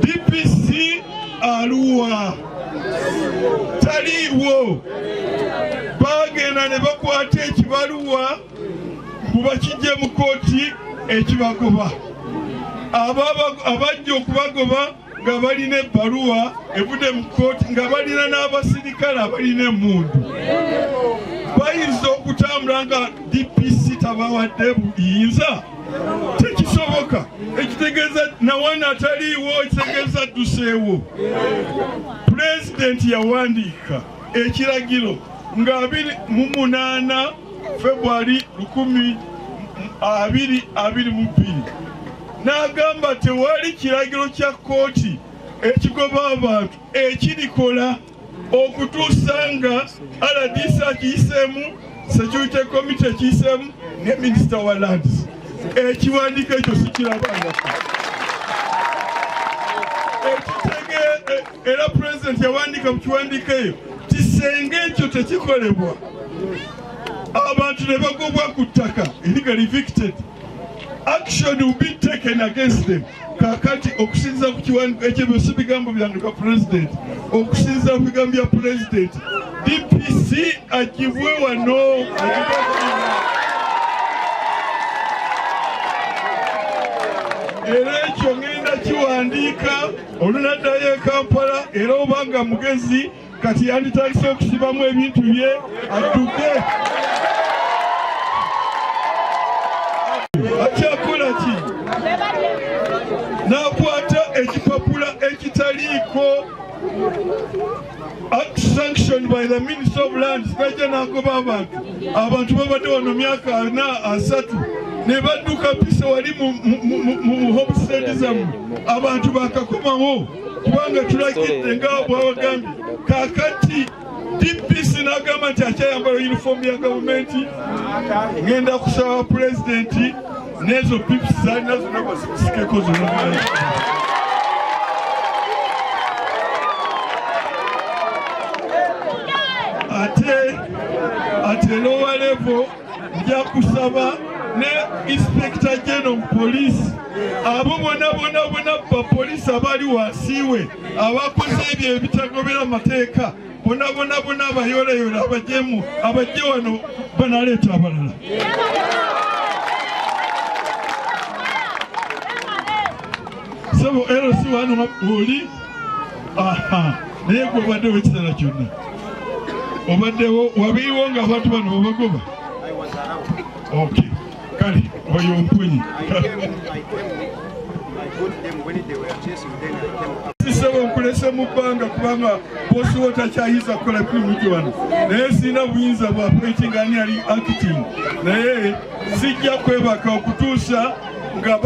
DPC Arua taliwo bagenda ne bakwata ekibaluwa kubakijje mu kooti ekibagoba abajja okubagoba nga balina ebbaluwa evudde mu kooti nga balina n'abasirikale abalina emmundu bayinza okutambula nga DPC tabawadde buyinza tekisoboka ekitegeeza nawana ataliiwo ekitegeeza adduseewo pulezidenti yawandiika ekiragiro nga 28 February 2022 n'agamba tewali kiragiro kya kooti ekigoba abantu ekirikola okutuusa nga RDC akiyiseemu security committee ekiyiseemu ne minisita wa lands ekiwandiiko ekyo sikirabanga era president yawandiika mu kiwandiiko eyo kisenge ekyo tekikolebwa abantu ne bagobwa ku ttaka illegally evicted action will be taken against them. Kakati okusinza ku kiwandiiko ekyo byose bigambo byandika president okusinza ku bigambo bya president DPC agibwe wano era ekyo ngenda kiwandiika olunaddayo e Kampala era obanga mugezi kati yanditandise okusibamu ebintu bye adduke akyakola ki n'akwata ekipapula ekitaliiko act sanctioned by the Minister of Lands najja n'agoba abantu babadde wano myaka 3 ne badduka pisa wali mu homestead zammwe abantu bakakomawo kubanga tulagidde nga bwabagambye kakati DPC n'agamba nti akyayambala uniform ya gavumenti ngenda kusaba pulezidenti n'ezo pips zalina zonna bazisikeko zonna ate lower level nja kusaba ne Inspector General Police abo bonna ba police abali wasiiwe abakoze ebyo ebitagobera mateeka bonna abayoleyola abajje wano banaleeta abalala sabo LC wano oli naye gwe obaddewo ekisala kyonna obaddewo wabiriwo nga abantu bano babagoba okay kale oyo mpunyi sisaba nkulese mu bbanga kubanga bosi wo takyayiza kukola kirimuki wano naye sirina buyinza bwa appointing ani ali acting naye sijja kwebaka okutuusa nga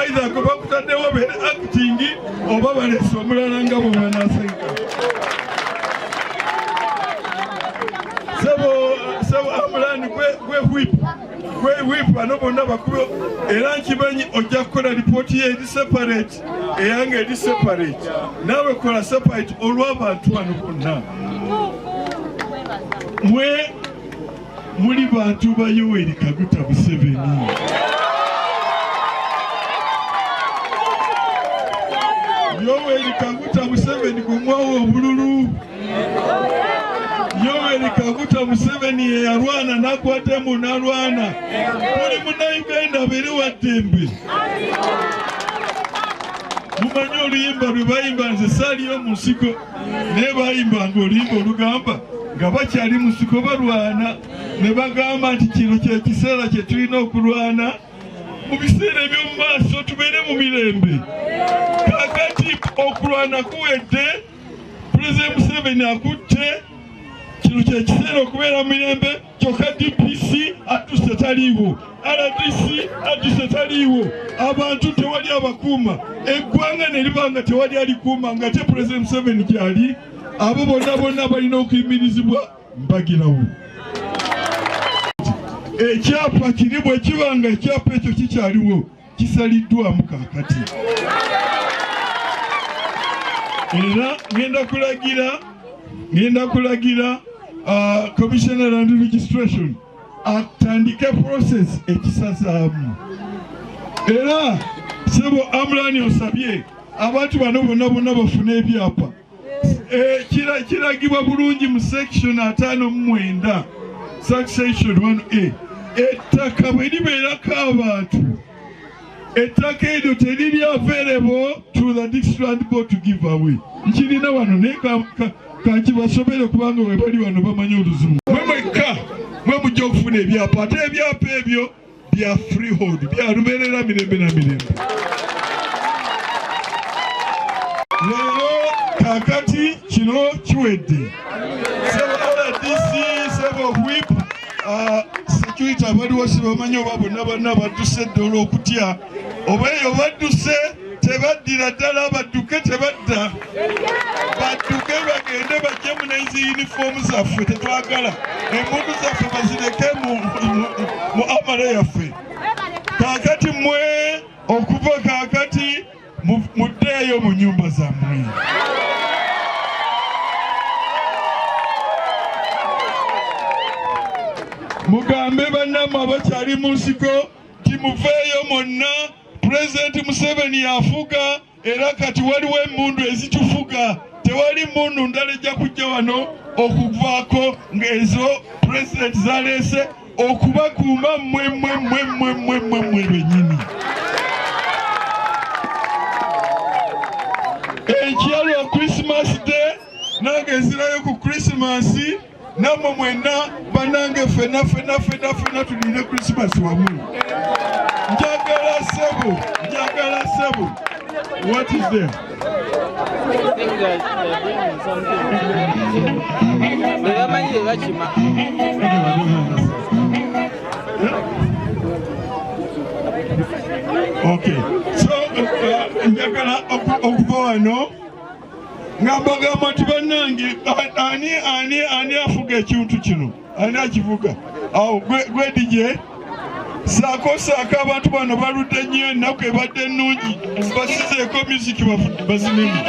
either go bakutaddewo beere acting oba balese omulala nga bwe banaasenga sabo amulani gwe whip bano bonna bakube era nkimanyi ojja kukola lipooti ye eri separate eyange eri separate naawe kola separate olw'abantu bano bonna mwe muli bantu ba Yoweri Kaguta Museveni Yoweri Kaguta Museveni gwe mwawa obululu Yoweri Kaguta Museveni ye yalwana n'akwatemu n'alwana buli munnayuganda abeere wa ddembe mumanyi oluyimba lwe bayimba nze saaliyo mu nsiko naye bayimbanga oluyimba olugamba nga bakyali mu nsiko balwana ne bagamba nti kino kye kiseera kye tulina okulwana mu biseera eby'omu maaso tubeere mu mirembe kakati okulwana kuwedde Pulezidenti Museveni akutte kino kye kiseera okubeera mu mirembe kyokka DPC atuse taliiwo RDC atuse taliiwo abantu tewali abakuuma eggwanga ne libanga tewali alikuuma nga te Pulezidenti Museveni gyali abo bonna balina okuyimirizibwa mbagirawo ekyapa kiri bwe kibanga ekyapa ekyo kikyaliwo kisaliddwamu kaakati era ngenda kulagira Commissioner and Registration atandike process ekisazaamu era sebo Amulani osabye abantu bano bonna bafuna ebyapa kiragibwa bulungi mu section 59 section 1A ettaka bwe libeerako abantu ettaka eryo teriri available to the district board to give away. Nkirina wano naye kakibasobere kubanga we bali wano bamanyi oluzungu. Mwe mwekka mwe mujja okufuna ebyapa ate ebyapa ebyo bya freehold bya lubeerera mirembe na mirembe. Leero kakati kino kiwedde. Sebo DC, sebo whip, security abaliwo sibamanyi oba bonna badduse eddola okutya oba eyo badduse tebaddira ddala abadduke tebadda badduke bagende bajje munaizi uniform zaffe tetwagala emmundu zaffe bazireke mu amala yaffe. Kakati mmwe okuva kakati muddeeyo mu nyumba zammwe. Mugambe bannammwe abakyali mu nsiko timuveeyo mwonna. President Museveni yafuga era kati waliwo emmundu ezitufuga. Tewali mmundu ndala ejja kujja wano okuvaako ng'ezo president zaleese okubakuuma mmwe bennyini. Ekyalo Christmas Day nange nzirayo ku Christmas nammwe mwenna bannange ffenna tulinde Christmas wamu. Njagala sebo. What is there? Okay. So njagala okuva wano ngambagamba nti bannange ani afuga ekintu kino ani akivuga awo gwe DJ saako abantu bano baludde nnyo ennaku ebadde ennungi basizeeko music bazinemi.